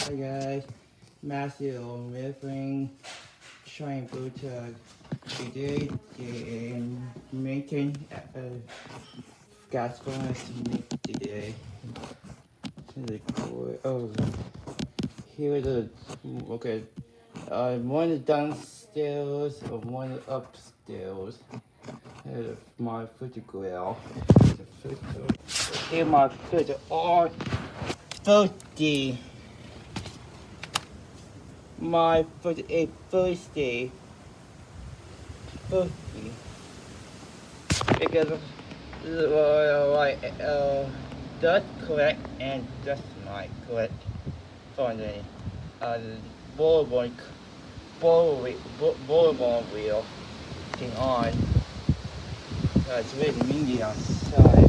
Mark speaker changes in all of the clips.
Speaker 1: Hi guys, Matthew on Riffing, trying to today and making a gas furnace today. Oh, here the okay. One downstairs and one upstairs. Here's my foot grill. Here my foot are 30. My foot is thirsty. Thirsty. Because that's correct and that's not correct. Finally, the board wheel thing on. It's really windy outside.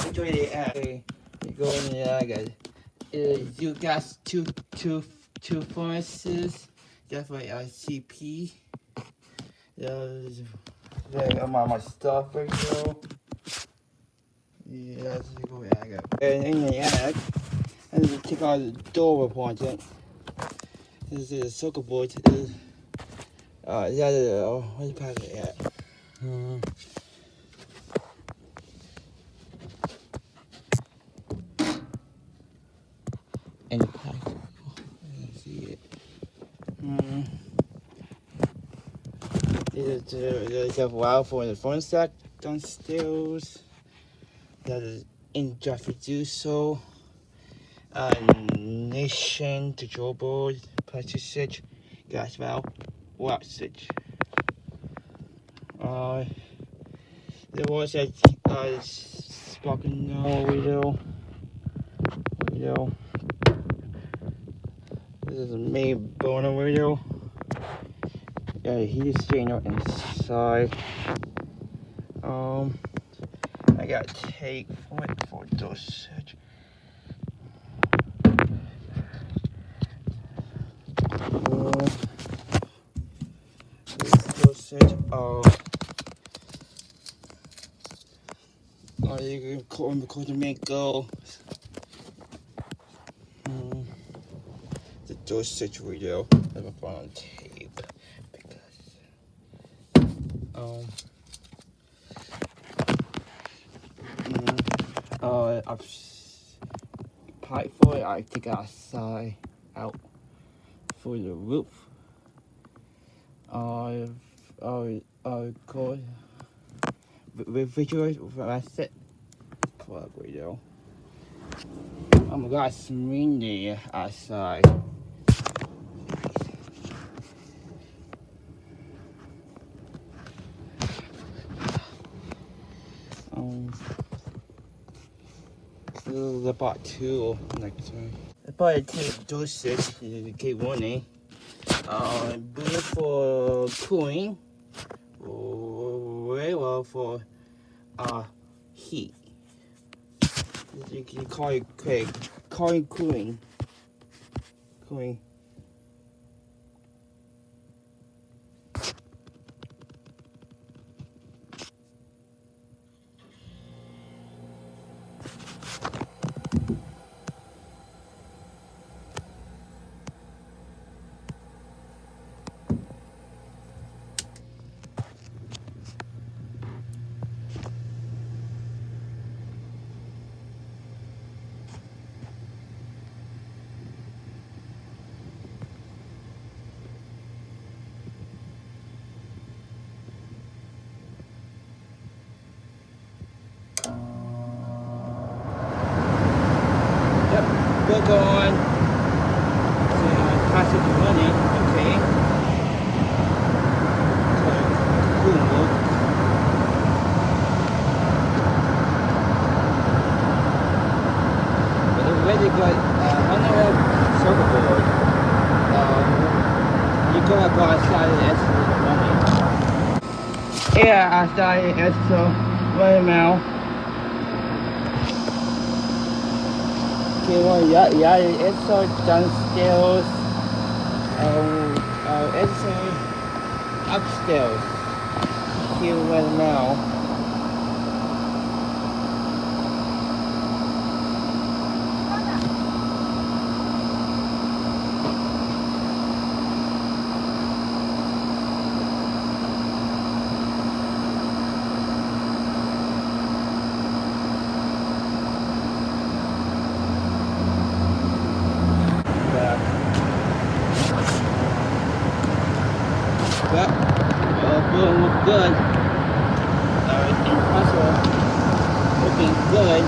Speaker 1: Enjoy the app. You go in the guys. You got two furnaces. That's my ICP. My stuff right now. Yeah, that's the go I got. And in the attic, and just take out the door appointment. This is a circuit board. Where's the packet at? And the packet. Let's see it. There's a valve for the front stack downstairs. That is in-draft reducer. Nation control board, plastic switch, gas valve, watt switch. There was a sparking no window. This is a main burner window. Heat exchanger inside. I got tape for it for dosage. Dosage of you can call the main go. The dosage video. I'm gonna put on tape because pipe for it I take outside out for the roof. Call refrigerator that's it. Plug radio. I'm gonna some rain there outside. This is the part 2 next one. The part 2 dosage is K warning. Blue for cooling, very well for heat. You can call it cooling. go outside and exit. Yeah, outside and exit right now. Okay, well, yeah, it's downstairs. It's upstairs. Here right now. But good, look good. Everything possible. Looking good.